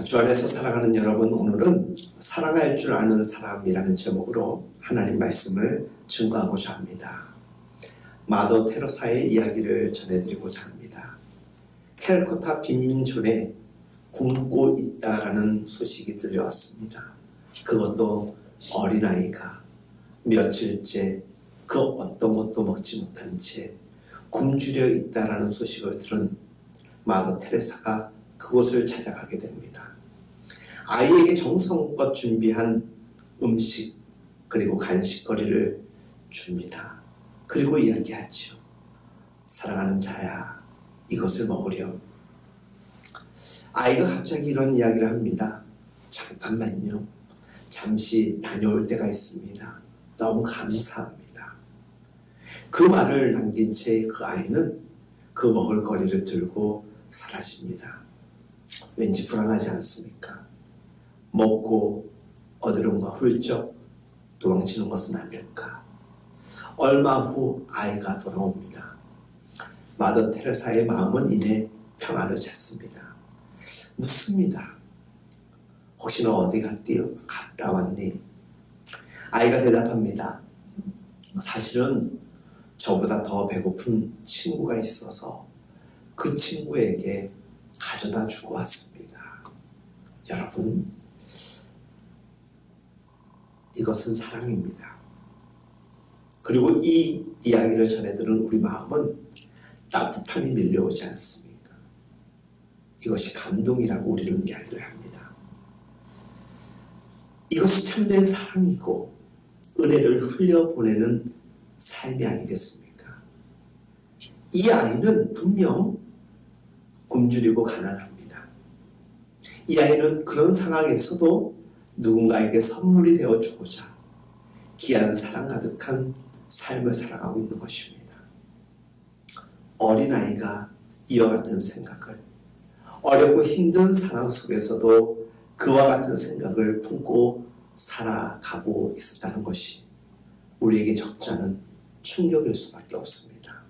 주 안에서 사랑하는 여러분, 오늘은 사랑할 줄 아는 사람이라는 제목으로 하나님 말씀을 증거하고자 합니다. 마더 테레사의 이야기를 전해드리고자 합니다. 캘커타 빈민촌에 굶고 있다라는 소식이 들려왔습니다. 그것도 어린아이가 며칠째 그 어떤 것도 먹지 못한 채 굶주려 있다라는 소식을 들은 마더 테레사가 그곳을 찾아가게 됩니다. 아이에게 정성껏 준비한 음식 그리고 간식거리를 줍니다. 그리고 이야기하죠. 사랑하는 자야, 이것을 먹으렴. 아이가 갑자기 이런 이야기를 합니다. 잠깐만요. 잠시 다녀올 때가 있습니다. 너무 감사합니다. 그 말을 남긴 채 그 아이는 그 먹을거리를 들고 사라집니다. 왠지 불안하지 않습니까? 먹고 어디론가 훌쩍 도망치는 것은 아닐까? 얼마 후 아이가 돌아옵니다. 마더 테레사의 마음은 이내 평안을 찾습니다. 묻습니다. 혹시 너 어디 갔다 왔니? 아이가 대답합니다. 사실은 저보다 더 배고픈 친구가 있어서 그 친구에게 가져다 주고 왔습니다. 여러분, 이것은 사랑입니다. 그리고 이 이야기를 전해들은 우리 마음은 따뜻함이 밀려오지 않습니까? 이것이 감동이라고 우리는 이야기를 합니다. 이것이 참된 사랑이고 은혜를 흘려보내는 삶이 아니겠습니까? 이 아이는 분명 굶주리고 가난합니다. 이 아이는 그런 상황에서도 누군가에게 선물이 되어주고자 귀한 사랑 가득한 삶을 살아가고 있는 것입니다. 어린아이가 이와 같은 생각을, 어렵고 힘든 상황 속에서도 그와 같은 생각을 품고 살아가고 있었다는 것이 우리에게 적지 않은 충격일 수밖에 없습니다.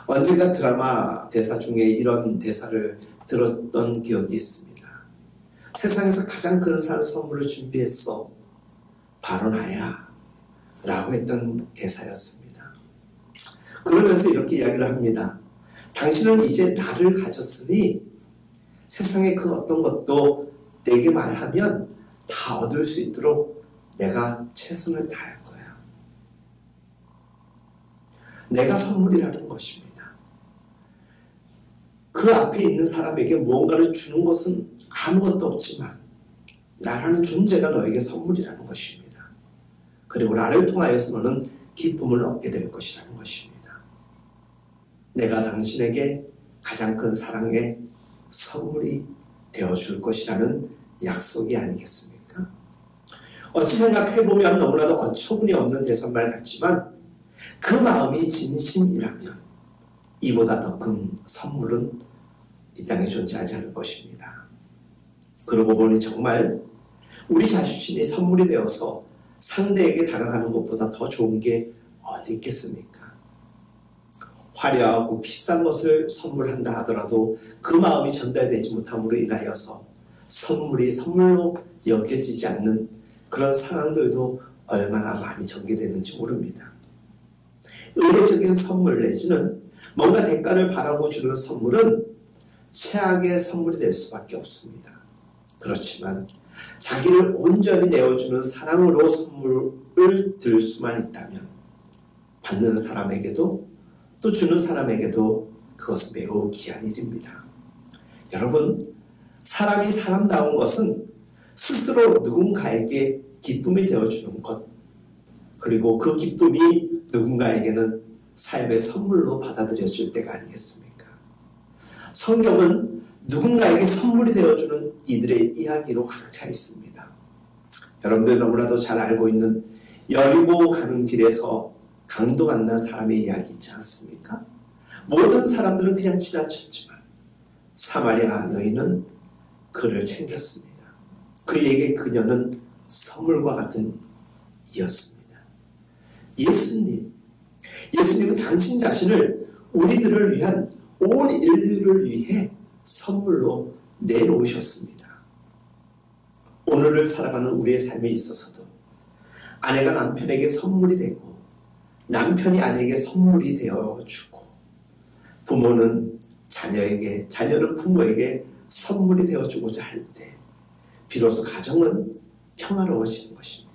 언젠가 드라마 대사 중에 이런 대사를 들었던 기억이 있습니다. 세상에서 가장 근사한 선물을 준비했어. 바로 나야. 라고 했던 대사였습니다. 그러면서 이렇게 이야기를 합니다. 당신은 이제 나를 가졌으니 세상의 그 어떤 것도 내게 말하면 다 얻을 수 있도록 내가 최선을 다할 거야. 내가 선물이라는 것입니다. 그 앞에 있는 사람에게 무언가를 주는 것은 아무것도 없지만 나라는 존재가 너에게 선물이라는 것입니다. 그리고 나를 통하여서 너는 기쁨을 얻게 될 것이라는 것입니다. 내가 당신에게 가장 큰 사랑의 선물이 되어줄 것이라는 약속이 아니겠습니까? 어찌 생각해보면 너무나도 어처구니 없는 대선말 같지만 그 마음이 진심이라면 이보다 더 큰 선물은 이 땅에 존재하지 않을 것입니다. 그러고 보니 정말 우리 자신이 선물이 되어서 상대에게 다가가는 것보다 더 좋은 게 어디 있겠습니까? 화려하고 비싼 것을 선물한다 하더라도 그 마음이 전달되지 못함으로 인하여서 선물이 선물로 여겨지지 않는 그런 상황들도 얼마나 많이 전개되는지 모릅니다. 의례적인 선물 내지는 뭔가 대가를 바라고 주는 선물은 최악의 선물이 될 수밖에 없습니다. 그렇지만 자기를 온전히 내어주는 사랑으로 선물을 들 수만 있다면 받는 사람에게도 또 주는 사람에게도 그것은 매우 귀한 일입니다. 여러분, 사람이 사람다운 것은 스스로 누군가에게 기쁨이 되어주는 것, 그리고 그 기쁨이 누군가에게는 삶의 선물로 받아들여질 때가 아니겠습니까? 성경은 누군가에게 선물이 되어주는 이들의 이야기로 가득 차 있습니다. 여러분들 너무나도 잘 알고 있는 여리고 가는 길에서 강도 만난 사람의 이야기 있지 않습니까? 모든 사람들은 그냥 지나쳤지만 사마리아 여인은 그를 챙겼습니다. 그에게 그녀는 선물과 같은 이였습니다. 예수님은 당신 자신을 우리들을 위한 온 인류를 위해 선물로 내놓으셨습니다. 오늘을 살아가는 우리의 삶에 있어서도 아내가 남편에게 선물이 되고 남편이 아내에게 선물이 되어주고 부모는 자녀에게, 자녀는 부모에게 선물이 되어주고자 할 때 비로소 가정은 평화로워지는 것입니다.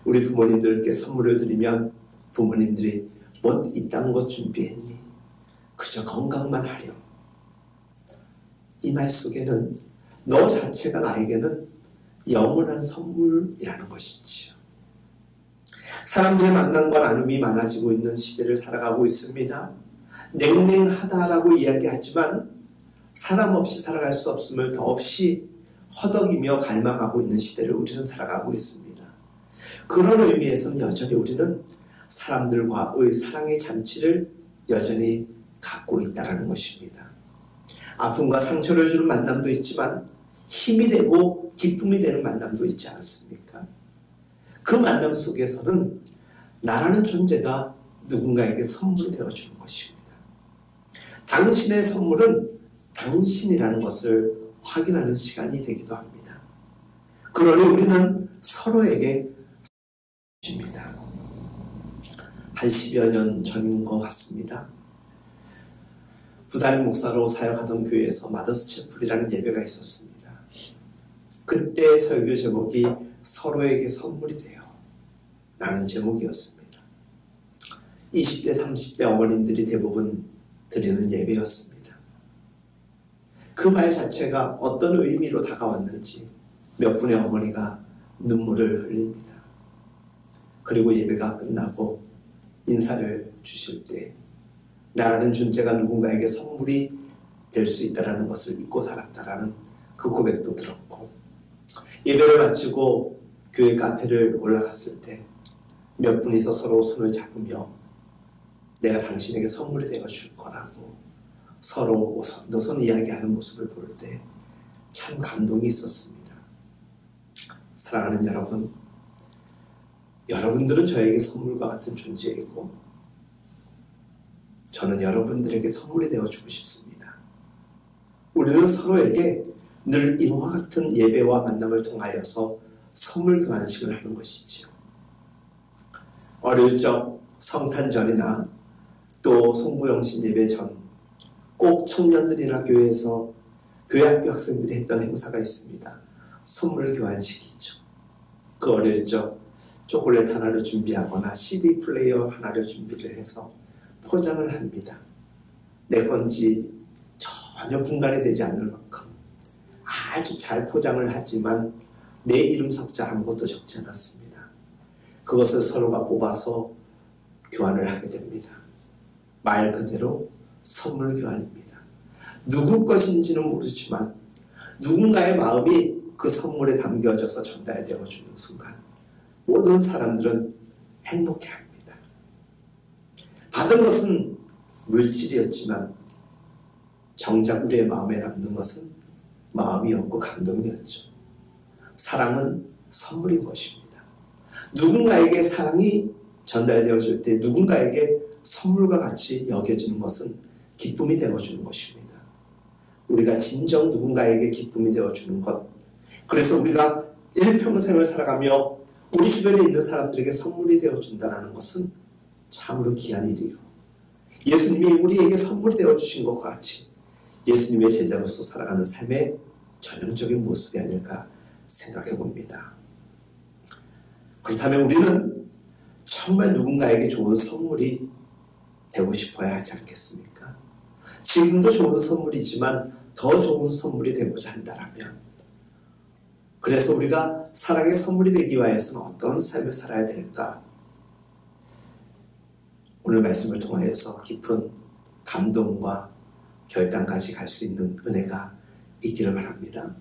우리 부모님들께 선물을 드리면 부모님들이 뭐 이딴 것 준비했니? 그저 건강만 하렴. 이 말 속에는 너 자체가 나에게는 영원한 선물이라는 것이지요. 사람들의 만남과 나눔이 많아지고 있는 시대를 살아가고 있습니다. 냉랭하다라고 이야기하지만 사람 없이 살아갈 수 없음을 더없이 허덕이며 갈망하고 있는 시대를 우리는 살아가고 있습니다. 그런 의미에서는 여전히 우리는 사람들과의 사랑의 잔치를 여전히 갖고 있다는 것입니다. 아픔과 상처를 주는 만남도 있지만 힘이 되고 기쁨이 되는 만남도 있지 않습니까? 그 만남 속에서는 나라는 존재가 누군가에게 선물이 되어주는 것입니다. 당신의 선물은 당신이라는 것을 확인하는 시간이 되기도 합니다. 그러니 우리는 서로에게 줍니다. 한 10여 년 전인 것 같습니다. 부담임 목사로 사역하던 교회에서 마더스 채플이라는 예배가 있었습니다. 그때 설교 제목이 서로에게 선물이 돼요 라는 제목이었습니다. 20대 30대 어머님들이 대부분 드리는 예배였습니다. 그 말 자체가 어떤 의미로 다가왔는지 몇 분의 어머니가 눈물을 흘립니다. 그리고 예배가 끝나고 인사를 주실 때 나라는 존재가 누군가에게 선물이 될 수 있다는 것을 잊고 살았다라는 그 고백도 들었고, 예배를 마치고 교회 카페를 올라갔을 때 몇 분이서 서로 손을 잡으며 내가 당신에게 선물이 되어줄 거라고 서로 오손도손 이야기하는 모습을 볼 때 참 감동이 있었습니다. 사랑하는 여러분, 여러분들은 저에게 선물과 같은 존재이고 저는 여러분들에게 선물이 되어주고 싶습니다. 우리는 서로에게 늘 이와 같은 예배와 만남을 통하여서 선물 교환식을 하는 것이지요. 어릴 적 성탄절이나 또 송구영신 예배 전 꼭 청년들이나 교회에서 교회 학교 학생들이 했던 행사가 있습니다. 선물 교환식이죠. 그 어릴 적 초콜릿 하나를 준비하거나 CD 플레이어 하나를 준비를 해서 포장을 합니다. 내 건지 전혀 분간이 되지 않을 만큼 아주 잘 포장을 하지만 내 이름 석자 아무것도 적지 않았습니다. 그것을 서로가 뽑아서 교환을 하게 됩니다. 말 그대로 선물 교환입니다. 누구 것인지는 모르지만 누군가의 마음이 그 선물에 담겨져서 전달되어 주는 순간 모든 사람들은 행복해합니다. 받은 것은 물질이었지만 정작 우리의 마음에 남는 것은 마음이었고 감동이었죠. 사랑은 선물인 것입니다. 누군가에게 사랑이 전달되어질 때 누군가에게 선물과 같이 여겨지는 것은 기쁨이 되어주는 것입니다. 우리가 진정 누군가에게 기쁨이 되어주는 것, 그래서 우리가 일평생을 살아가며 우리 주변에 있는 사람들에게 선물이 되어준다는 것은 참으로 귀한 일이에요. 예수님이 우리에게 선물이 되어주신 것과 같이 예수님의 제자로서 살아가는 삶의 전형적인 모습이 아닐까 생각해 봅니다. 그렇다면 우리는 정말 누군가에게 좋은 선물이 되고 싶어야 하지 않겠습니까? 지금도 좋은 선물이지만 더 좋은 선물이 되고자 한다면, 그래서 우리가 사랑의 선물이 되기 위해서는 어떤 삶을 살아야 될까? 오늘 말씀을 통하여서 깊은 감동과 결단까지 갈 수 있는 은혜가 있기를 바랍니다.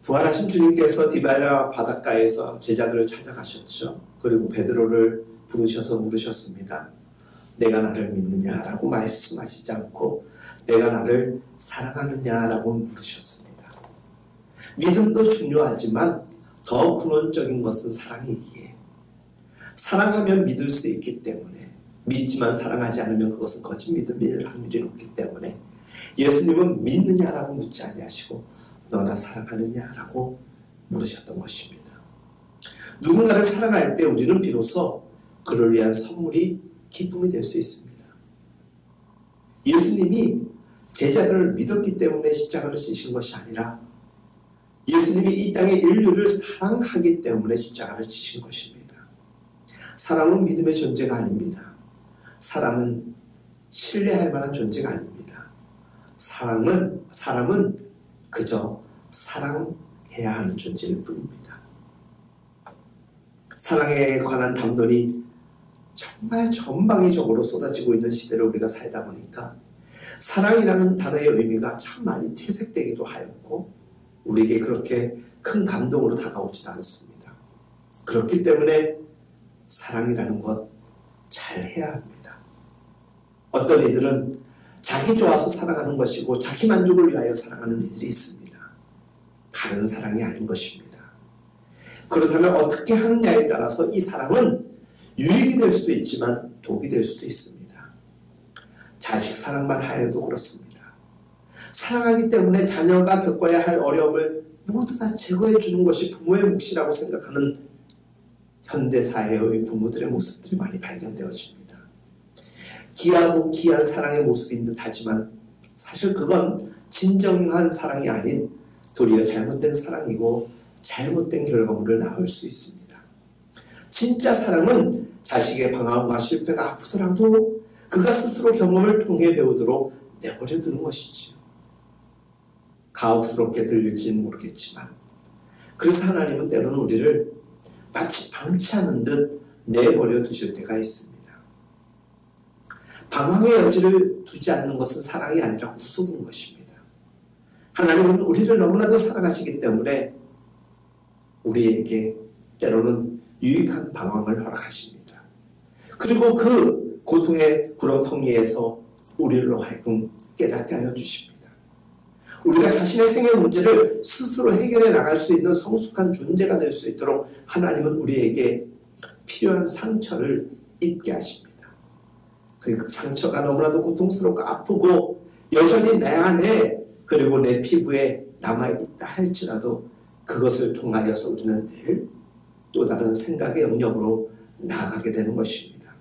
부활하신 주님께서 디발라 바닷가에서 제자들을 찾아가셨죠. 그리고 베드로를 부르셔서 물으셨습니다. 내가 나를 믿느냐라고 말씀하시지 않고 내가 나를 사랑하느냐라고 물으셨습니다. 믿음도 중요하지만 더 근원적인 것은 사랑이기에, 사랑하면 믿을 수 있기 때문에, 믿지만 사랑하지 않으면 그것은 거짓 믿음일 확률이 높기 때문에 예수님은 믿느냐라고 묻지 아니하시고 너나 사랑하느냐? 라고 물으셨던 것입니다. 누군가를 사랑할 때 우리는 비로소 그를 위한 선물이 기쁨이 될 수 있습니다. 예수님이 제자들을 믿었기 때문에 십자가를 지신 것이 아니라 예수님이 이 땅의 인류를 사랑하기 때문에 십자가를 지신 것입니다. 사람은 믿음의 존재가 아닙니다. 사람은 신뢰할 만한 존재가 아닙니다. 사람은 그저 사랑해야 하는 존재일 뿐입니다. 사랑에 관한 담론이 정말 전방위적으로 쏟아지고 있는 시대를 우리가 살다 보니까 사랑이라는 단어의 의미가 참 많이 퇴색되기도 하였고 우리에게 그렇게 큰 감동으로 다가오지도 않습니다. 그렇기 때문에 사랑이라는 것 잘 해야 합니다. 어떤 이들은 자기 좋아서 사랑하는 것이고 자기 만족을 위하여 사랑하는 이들이 있습니다. 바른 사랑이 아닌 것입니다. 그렇다면 어떻게 하느냐에 따라서 이 사랑은 유익이 될 수도 있지만 독이 될 수도 있습니다. 자식 사랑만 하여도 그렇습니다. 사랑하기 때문에 자녀가 겪어야 할 어려움을 모두 다 제거해 주는 것이 부모의 몫이라고 생각하는 현대사회의 부모들의 모습들이 많이 발견되어집니다. 귀하고 귀한 사랑의 모습인 듯 하지만 사실 그건 진정한 사랑이 아닌 도리어 잘못된 사랑이고 잘못된 결과물을 낳을 수 있습니다. 진짜 사랑은 자식의 방황과 실패가 아프더라도 그가 스스로 경험을 통해 배우도록 내버려 두는 것이지요. 가혹스럽게 들릴지는 모르겠지만 그래서 하나님은 때로는 우리를 마치 방치하는 듯 내버려 두실 때가 있습니다. 방황의 여지를 두지 않는 것은 사랑이 아니라 구속인 것입니다. 하나님은 우리를 너무나도 사랑하시기 때문에 우리에게 때로는 유익한 방황을 허락하십니다. 그리고 그 고통의 구렁텅이에서 우리로 하여금 깨닫게 하여 주십니다. 우리가 자신의 생애 문제를 스스로 해결해 나갈 수 있는 성숙한 존재가 될 수 있도록 하나님은 우리에게 필요한 상처를 입게 하십니다. 그러니까 상처가 너무나도 고통스럽고 아프고 여전히 내 안에 그리고 내 피부에 남아있다 할지라도 그것을 통하여서 우리는 늘 또 다른 생각의 영역으로 나아가게 되는 것입니다.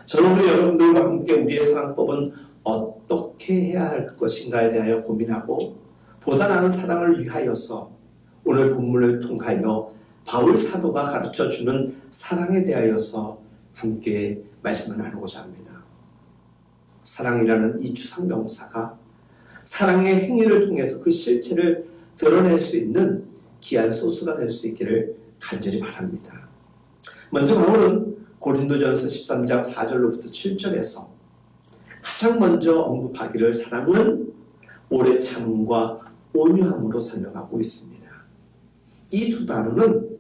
저는 오늘 여러분들과 함께 우리의 사랑법은 어떻게 해야 할 것인가에 대하여 고민하고 보다 나은 사랑을 위하여서 오늘 본문을 통하여 바울 사도가 가르쳐주는 사랑에 대하여서 함께 말씀을 나누고자 합니다. 사랑이라는 이 추상명사가 사랑의 행위를 통해서 그 실체를 드러낼 수 있는 귀한 소스가 될 수 있기를 간절히 바랍니다. 먼저 바울은 고린도전서 13장 4절로부터 7절에서 가장 먼저 언급하기를 사랑은 오래 참음과 온유함으로 설명하고 있습니다. 이 두 단어는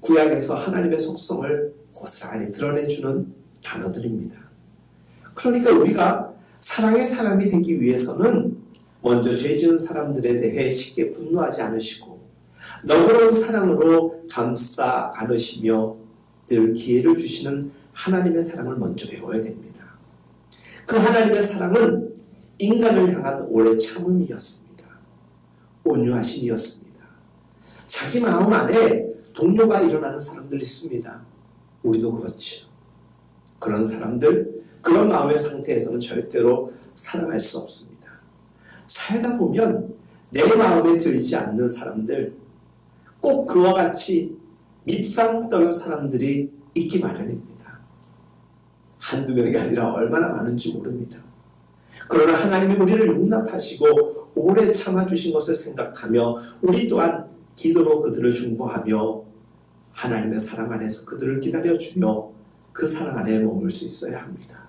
구약에서 하나님의 속성을 고스란히 드러내주는 단어들입니다. 그러니까 우리가 사랑의 사람이 되기 위해서는 먼저 죄 지은 사람들에 대해 쉽게 분노하지 않으시고 너그러운 사랑으로 감싸 안으시며 늘 기회를 주시는 하나님의 사랑을 먼저 배워야 됩니다. 그 하나님의 사랑은 인간을 향한 오래 참음이었습니다. 온유하심이었습니다. 자기 마음 안에 동요가 일어나는 사람들이 있습니다. 우리도 그렇죠. 그런 사람들, 그런 마음의 상태에서는 절대로 사랑할 수 없습니다. 살다 보면 내 마음에 들지 않는 사람들, 꼭 그와 같이 밉상 떠는 사람들이 있기 마련입니다. 한두 명이 아니라 얼마나 많은지 모릅니다. 그러나 하나님이 우리를 용납하시고 오래 참아주신 것을 생각하며 우리 또한 기도로 그들을 중보하며 하나님의 사랑 안에서 그들을 기다려주며 그 사랑 안에 머물 수 있어야 합니다.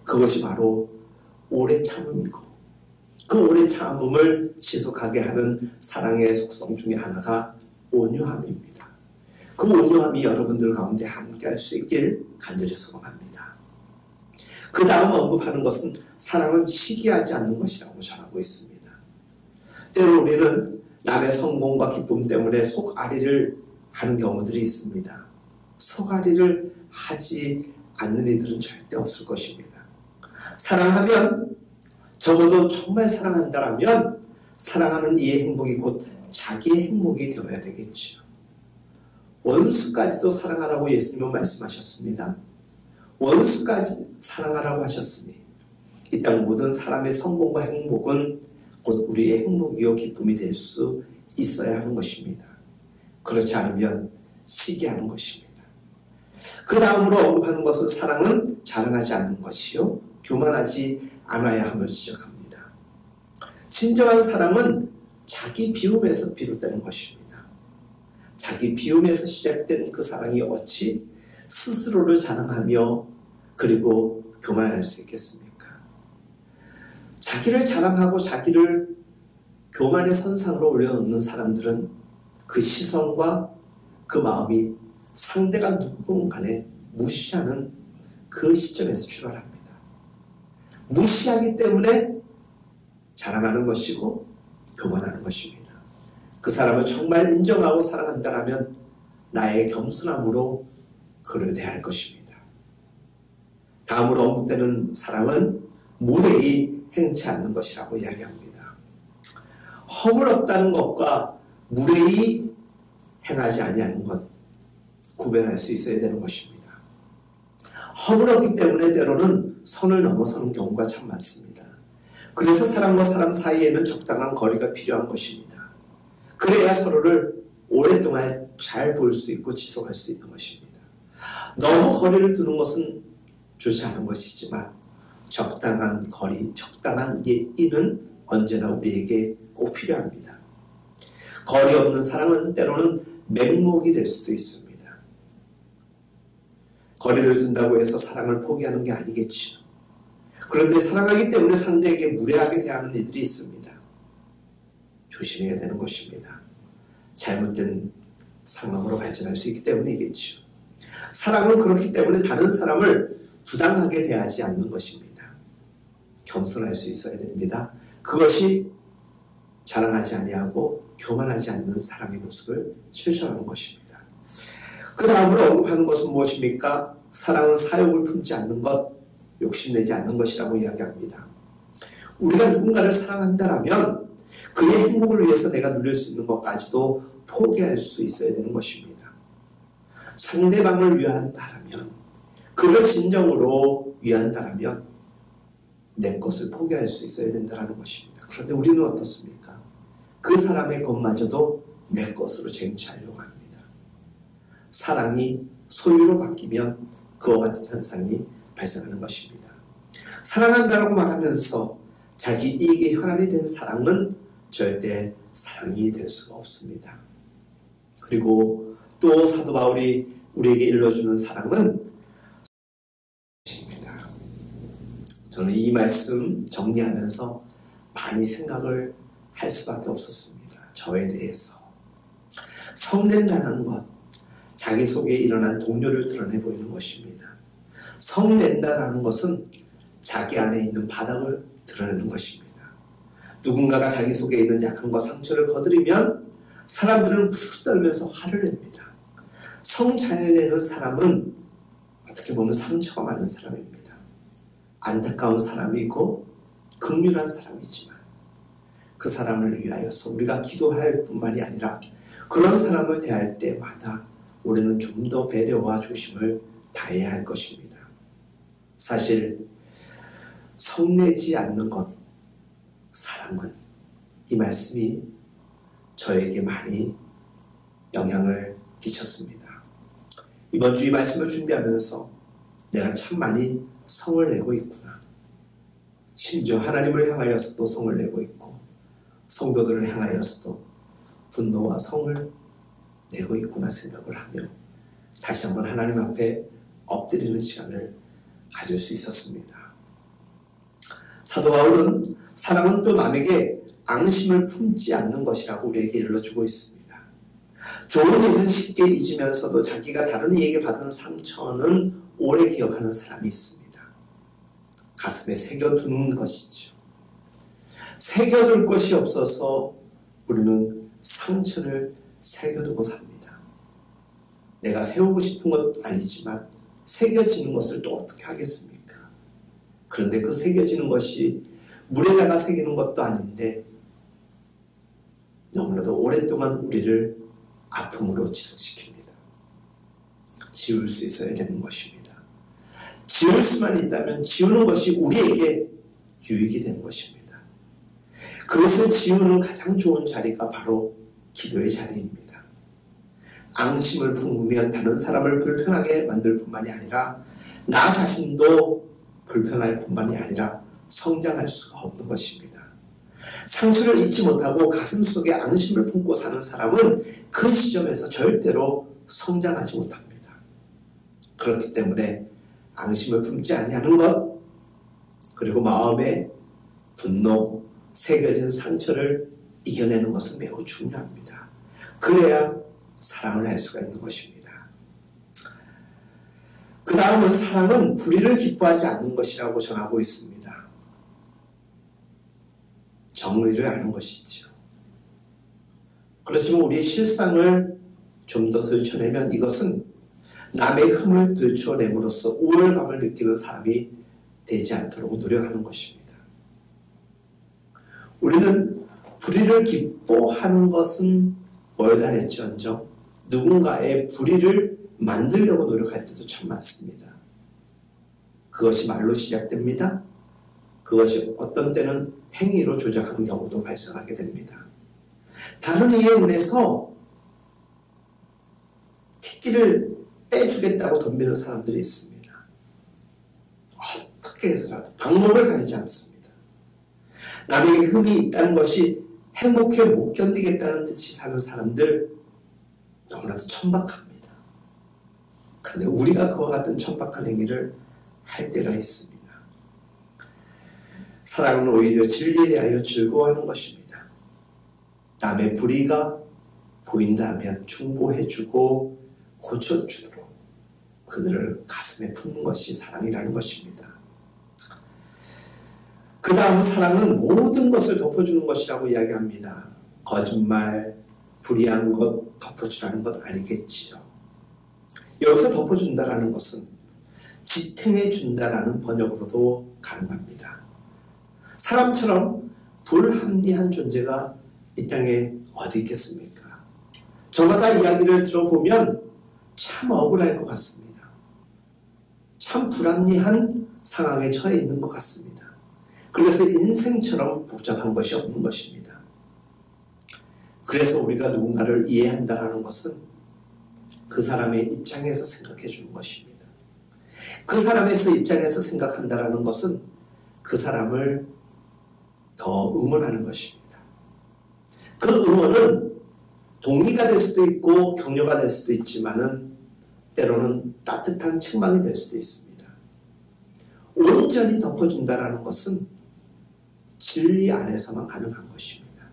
그것이 바로 오래 참음이고 그 오래 참음을 지속하게 하는 사랑의 속성 중에 하나가 온유함입니다. 그 온유함이 여러분들 가운데 함께 할 수 있길 간절히 소망합니다. 그 다음 언급하는 것은 사랑은 시기하지 않는 것이라고 전하고 있습니다. 때로 우리는 남의 성공과 기쁨 때문에 속앓이를 하는 경우들이 있습니다. 속앓이를 하지 않는 이들은 절대 없을 것입니다. 사랑하면 적어도 정말 사랑한다라면 사랑하는 이의 행복이 곧 자기의 행복이 되어야 되겠지요. 원수까지도 사랑하라고 예수님은 말씀하셨습니다. 원수까지 사랑하라고 하셨으니 이 땅 모든 사람의 성공과 행복은 곧 우리의 행복이요 기쁨이 될 수 있어야 하는 것입니다. 그렇지 않으면 시기하는 것입니다. 그 다음으로 언급하는 것은 사랑은 자랑하지 않는 것이요 교만하지 않아야 함을 지적합니다. 진정한 사랑은 자기 비움에서 비롯되는 것입니다. 자기 비움에서 시작된 그 사랑이 어찌 스스로를 자랑하며 그리고 교만할 수 있겠습니까? 자기를 자랑하고 자기를 교만의 선상으로 올려놓는 사람들은 그 시선과 그 마음이 상대가 누구건 간에 무시하는 그 시점에서 출발합니다. 무시하기 때문에 자랑하는 것이고 교만하는 것입니다. 그 사람을 정말 인정하고 사랑한다면 나의 겸손함으로 그를 대할 것입니다. 다음으로 언급되는 사랑은 무례히 행치 않는 것이라고 이야기합니다. 허물 없다는 것과 무례히 행하지 아니하는 것 구별할 수 있어야 되는 것입니다. 허물 없기 때문에 때로는 선을 넘어서는 경우가 참 많습니다. 그래서 사람과 사람 사이에는 적당한 거리가 필요한 것입니다. 그래야 서로를 오랫동안 잘 볼 수 있고 지속할 수 있는 것입니다. 너무 거리를 두는 것은 좋지 않은 것이지만 적당한 거리, 적당한 예의는 언제나 우리에게 꼭 필요합니다. 거리 없는 사랑은 때로는 맹목이 될 수도 있습니다. 거리를 둔다고 해서 사랑을 포기하는 게 아니겠지요. 그런데 사랑하기 때문에 상대에게 무례하게 대하는 이들이 있습니다. 조심해야 되는 것입니다. 잘못된 상황으로 발전할 수 있기 때문이겠지요. 사랑은 그렇기 때문에 다른 사람을 부당하게 대하지 않는 것입니다. 겸손할 수 있어야 됩니다. 그것이 자랑하지 아니하고 교만하지 않는 사랑의 모습을 실천하는 것입니다. 그 다음으로 언급하는 것은 무엇입니까? 사랑은 사욕을 품지 않는 것, 욕심내지 않는 것이라고 이야기합니다. 우리가 누군가를 사랑한다면 그의 행복을 위해서 내가 누릴 수 있는 것까지도 포기할 수 있어야 되는 것입니다. 상대방을 위한다면, 그를 진정으로 위한다면 내 것을 포기할 수 있어야 된다는 것입니다. 그런데 우리는 어떻습니까? 그 사람의 것마저도 내 것으로 쟁취하려고 합니다. 사랑이 소유로 바뀌면 그와 같은 현상이 발생하는 것입니다. 사랑한다라고 말하면서 자기 이익에 혈안이 된 사랑은 절대 사랑이 될 수가 없습니다. 그리고 또 사도 바울이 우리에게 일러주는 사랑은 것입니다. 저는 이 말씀 정리하면서 많이 생각을 할 수밖에 없었습니다. 저에 대해서. 성낸다는 것, 자기 속에 일어난 동료를 드러내 보이는 것입니다. 성낸다라는 것은 자기 안에 있는 바닥을 드러내는 것입니다. 누군가가 자기 속에 있는 약함과 상처를 거드리면 사람들은 푸르르 떨면서 화를 냅니다. 성 잘 내는 사람은 어떻게 보면 상처가 많은 사람입니다. 안타까운 사람이고 긍휼한 사람이지만 그 사람을 위하여서 우리가 기도할 뿐만이 아니라 그런 사람을 대할 때마다 우리는 좀 더 배려와 조심을 다해야 할 것입니다. 사실 성내지 않는 것, 사랑은 이 말씀이 저에게 많이 영향을 끼쳤습니다. 이번 주 이 말씀을 준비하면서 내가 참 많이 성을 내고 있구나. 심지어 하나님을 향하여서도 성을 내고 있고 성도들을 향하여서도 분노와 성을 내고 있구나 생각을 하며 다시 한번 하나님 앞에 엎드리는 시간을 가질 수 있었습니다. 사도 바울은 사랑은 또 남에게 앙심을 품지 않는 것이라고 우리에게 일러주고 있습니다. 좋은 일은 쉽게 잊으면서도 자기가 다른 이에게 받은 상처는 오래 기억하는 사람이 있습니다. 가슴에 새겨두는 것이죠. 새겨둘 것이 없어서 우리는 상처를 새겨두고 삽니다. 내가 세우고 싶은 것 아니지만 새겨지는 것을 또 어떻게 하겠습니까? 그런데 그 새겨지는 것이 물에다가 새기는 것도 아닌데 너무나도 오랫동안 우리를 아픔으로 지속시킵니다. 지울 수 있어야 되는 것입니다. 지울 수만 있다면 지우는 것이 우리에게 유익이 되는 것입니다. 그것을 지우는 가장 좋은 자리가 바로 기도의 자리입니다. 앙심을 품으면 다른 사람을 불편하게 만들 뿐만이 아니라 나 자신도 불편할 뿐만이 아니라 성장할 수가 없는 것입니다. 상처를 잊지 못하고 가슴 속에 앙심을 품고 사는 사람은 그 지점에서 절대로 성장하지 못합니다. 그렇기 때문에 앙심을 품지 아니하는 것, 그리고 마음에 분노, 새겨진 상처를 이겨내는 것은 매우 중요합니다. 그래야 사랑을 할 수가 있는 것입니다. 그 다음은 사랑은 불의를 기뻐하지 않는 것이라고 전하고 있습니다. 정의를 아는 것이죠. 그렇지만 우리의 실상을 좀 더 들춰내면 이것은 남의 흠을 들춰냄으로써 우월감을 느끼는 사람이 되지 않도록 노력하는 것입니다. 우리는 불의를 기뻐하는 것은 멀다 할지언정 누군가의 불의를 만들려고 노력할 때도 참 많습니다. 그것이 말로 시작됩니다. 그것이 어떤 때는 행위로 조작하는 경우도 발생하게 됩니다. 다른 이에 인해서 특기를 빼주겠다고 덤비는 사람들이 있습니다. 어떻게 해서라도 방법을 가리지 않습니다. 남에게 흠이 있다는 것이 행복해 못 견디겠다는 듯이 사는 사람들 너무나도 천박합니다. 근데 우리가 그와 같은 천박한 행위를 할 때가 있습니다. 사랑은 오히려 진리에 대하여 즐거워하는 것입니다. 남의 불의가 보인다면 충고해주고 고쳐주도록 그들을 가슴에 품는 것이 사랑이라는 것입니다. 그 다음 사랑은 모든 것을 덮어주는 것이라고 이야기합니다. 거짓말, 불의한 것 덮어주라는 것 아니겠지요. 여기서 덮어준다라는 것은 지탱해준다라는 번역으로도 가능합니다. 사람처럼 불합리한 존재가 이 땅에 어디 있겠습니까? 저마다 이야기를 들어보면 참 억울할 것 같습니다. 참 불합리한 상황에 처해 있는 것 같습니다. 그래서 인생처럼 복잡한 것이 없는 것입니다. 그래서 우리가 누군가를 이해한다는 것은 그 사람의 입장에서 생각해 주는 것입니다. 그 사람의 입장에서 생각한다는 것은 그 사람을 더 응원하는 것입니다. 그 응원은 동의가 될 수도 있고 격려가 될 수도 있지만은 때로는 따뜻한 책망이 될 수도 있습니다. 온전히 덮어준다는 것은 진리 안에서만 가능한 것입니다.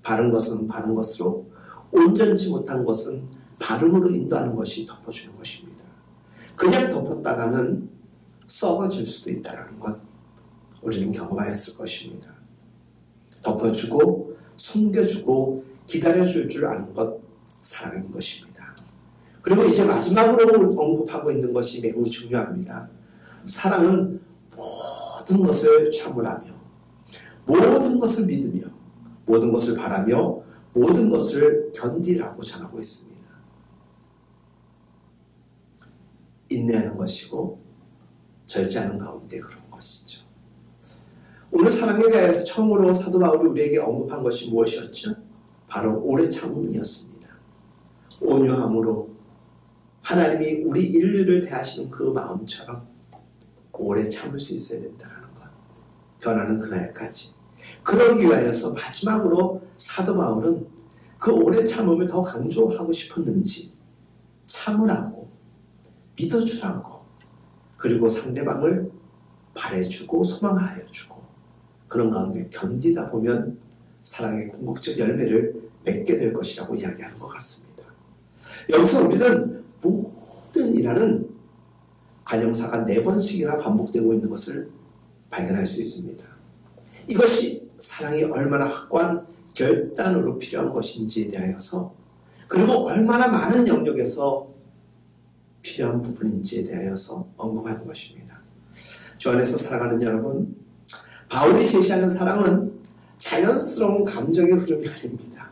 바른 것은 바른 것으로, 온전치 못한 것은 바름으로 인도하는 것이 덮어주는 것입니다. 그냥 덮었다가는 썩어질 수도 있다는 것 우리는 경험하였을 것입니다. 덮어주고 숨겨주고 기다려줄 줄 아는 것 사랑인 것입니다. 그리고 이제 마지막으로 언급하고 있는 것이 매우 중요합니다. 사랑은 모든 것을 참으라며 모든 것을 믿으며 모든 것을 바라며 모든 것을 견디라고 전하고 있습니다. 인내하는 것이고 절제하는 가운데 그런 것이죠. 오늘 사랑에 대해서 처음으로 사도 바울이 우리에게 언급한 것이 무엇이었죠? 바로 오래 참음이었습니다. 온유함으로 하나님이 우리 인류를 대하시는 그 마음처럼 오래 참을 수 있어야 된다는 것. 변하는 그날까지. 그러기 위하여서 마지막으로 사도 바울은 그 오래 참음을 더 강조하고 싶었는지 참으라고, 믿어주라고, 그리고 상대방을 바래주고 소망하여주고 그런 가운데 견디다 보면 사랑의 궁극적 열매를 맺게 될 것이라고 이야기하는 것 같습니다. 여기서 우리는 모든 일하는 관형사가 4번씩이나 반복되고 있는 것을 발견할 수 있습니다. 이것이 사랑이 얼마나 확고한 결단으로 필요한 것인지에 대하여서, 그리고 얼마나 많은 영역에서 필요한 부분인지에 대하여서 언급하는 것입니다. 주 안에서 사랑하는 여러분, 바울이 제시하는 사랑은 자연스러운 감정의 흐름이 아닙니다.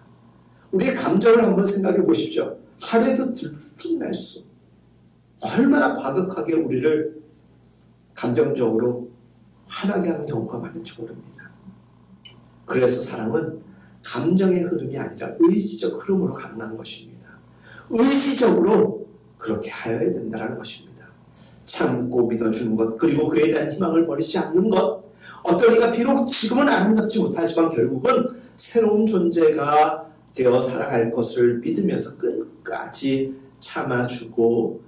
우리의 감정을 한번 생각해 보십시오. 하루에도 들쭉날 수 얼마나 과격하게 우리를 감정적으로 화나게 하는 경우가 많은지 모릅니다. 그래서 사랑은 감정의 흐름이 아니라 의지적 흐름으로 가능한 것입니다. 의지적으로 그렇게 하여야 된다는 것입니다. 참고 믿어주는 것, 그리고 그에 대한 희망을 버리지 않는 것, 어떤 이가 비록 지금은 아름답지 못하지만 결국은 새로운 존재가 되어 살아갈 것을 믿으면서 끝까지 참아주고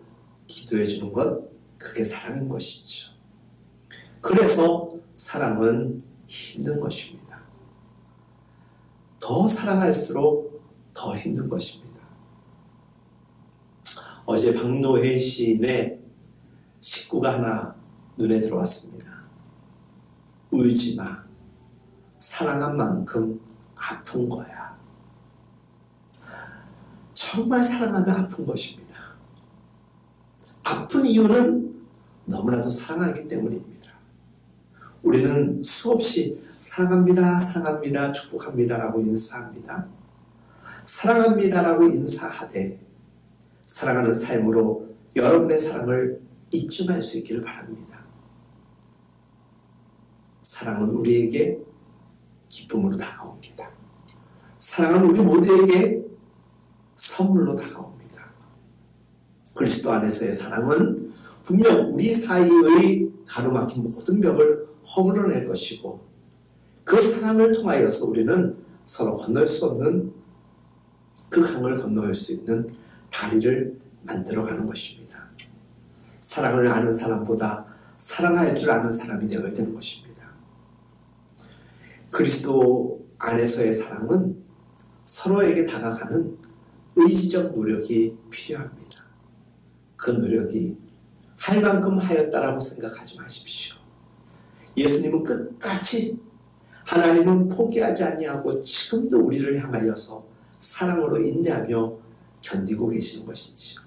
기도해주는 것, 그게 사랑인 것이죠. 그래서 사랑은 힘든 것입니다. 더 사랑할수록 더 힘든 것입니다. 어제 박노해 시인의 식구가 하나 눈에 들어왔습니다. 울지마. 사랑한 만큼 아픈 거야. 정말 사랑하면 아픈 것입니다. 아픈 이유는 너무나도 사랑하기 때문입니다. 우리는 수없이 사랑합니다, 사랑합니다, 축복합니다 라고 인사합니다. 사랑합니다 라고 인사하되 사랑하는 삶으로 여러분의 사랑을 입증할 수 있기를 바랍니다. 사랑은 우리에게 기쁨으로 다가옵니다. 사랑은 우리 모두에게 선물로 다가옵니다. 그리스도 안에서의 사랑은 분명 우리 사이의 가로막힌 모든 벽을 허물어낼 것이고 그 사랑을 통하여서 우리는 서로 건널 수 없는 그 강을 건너갈 수 있는 다리를 만들어가는 것입니다. 사랑을 아는 사람보다 사랑할 줄 아는 사람이 되어야 되는 것입니다. 그리스도 안에서의 사랑은 서로에게 다가가는 의지적 노력이 필요합니다. 그 노력이 할 만큼 하였다라고 생각하지 마십시오. 예수님은 끝까지 하나님은 포기하지 아니하고 지금도 우리를 향하여서 사랑으로 인내하며 견디고 계시는 것이지요.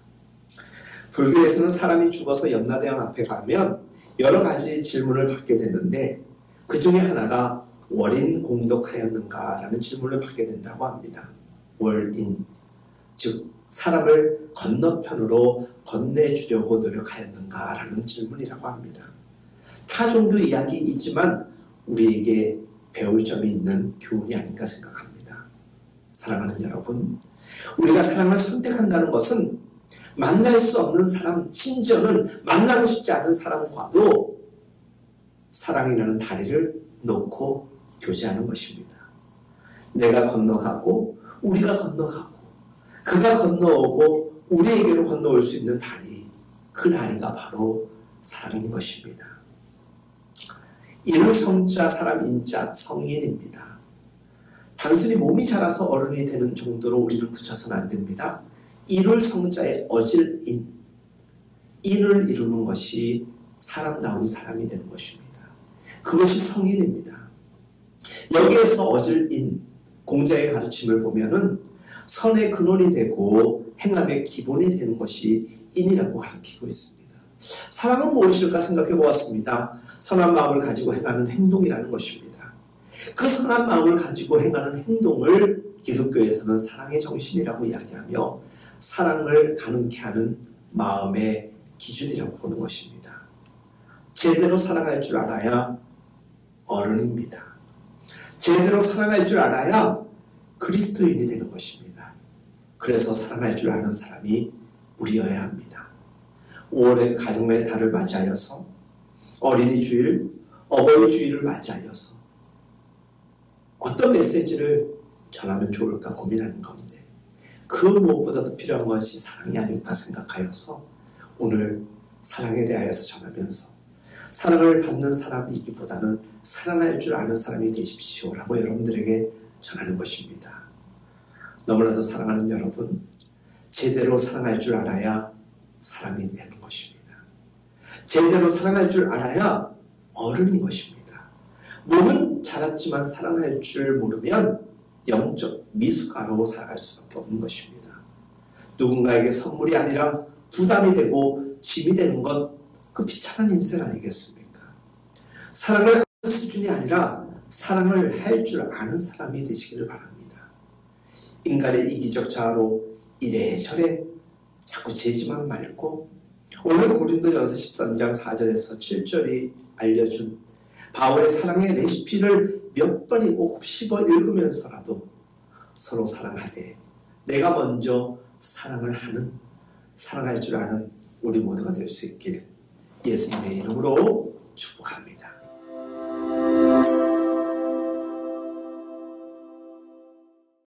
불교에서는 사람이 죽어서 염라대왕 앞에 가면 여러 가지 질문을 받게 되는데 그 중에 하나가 월인 공덕하였는가 라는 질문을 받게 된다고 합니다. 월인, 즉 사람을 건너편으로 건네주려고 노력하였는가 라는 질문이라고 합니다. 타 종교 이야기이지만 우리에게 배울 점이 있는 교훈이 아닌가 생각합니다. 사랑하는 여러분, 우리가 사랑을 선택한다는 것은 만날 수 없는 사람, 심지어는 만나고 싶지 않은 사람과도 사랑이라는 다리를 놓고 교제하는 것입니다. 내가 건너가고 우리가 건너가고 그가 건너오고 우리에게로 건너올 수 있는 다리, 그 다리가 바로 사랑인 것입니다. 이를 성자 사람 인자 성인입니다. 단순히 몸이 자라서 어른이 되는 정도로 우리를 그쳐서는 안 됩니다. 이룰 성자의 어질 인, 인을 이루는 것이 사람다운 사람이 되는 것입니다. 그것이 성인입니다. 여기에서 어질 인, 공자의 가르침을 보면은 선의 근원이 되고 행함의 기본이 되는 것이 인이라고 가르치고 있습니다. 사랑은 무엇일까 생각해 보았습니다. 선한 마음을 가지고 행하는 행동이라는 것입니다. 그 선한 마음을 가지고 행하는 행동을 기독교에서는 사랑의 정신이라고 이야기하며 사랑을 가능케 하는 마음의 기준이라고 보는 것입니다. 제대로 사랑할 줄 알아야 어른입니다. 제대로 사랑할 줄 알아야 그리스도인이 되는 것입니다. 그래서 사랑할 줄 아는 사람이 우리여야 합니다. 5월의 가정의 달을 맞이하여서 어린이 주일, 어버이 주일을 맞이하여서 어떤 메시지를 전하면 좋을까 고민하는 가운데 그 무엇보다도 필요한 것이 사랑이 아닐까 생각하여서 오늘 사랑에 대하여서 전하면서 사랑을 받는 사람이기보다는 사랑할 줄 아는 사람이 되십시오 라고 여러분들에게 전하는 것입니다. 너무나도 사랑하는 여러분, 제대로 사랑할 줄 알아야 사람이 되는 것입니다. 제대로 사랑할 줄 알아야 어른인 것입니다. 몸은 자랐지만 사랑할 줄 모르면 영적 미숙아로 살아갈 수밖에 없는 것입니다. 누군가에게 선물이 아니라 부담이 되고 짐이 되는 것, 그 비참한 인생 아니겠습니까? 사랑을 하는 수준이 아니라 사랑을 할 줄 아는 사람이 되시기를 바랍니다. 인간의 이기적 자아로 이래저래 자꾸 재지만 말고 오늘 고린도전서 13장 4절에서 7절이 알려준 바울의 사랑의 레시피를 몇 번이고 씹어 읽으면서라도 서로 사랑하되 내가 먼저 사랑할 줄 아는 우리 모두가 될 수 있길 예수님의 이름으로 축복합니다.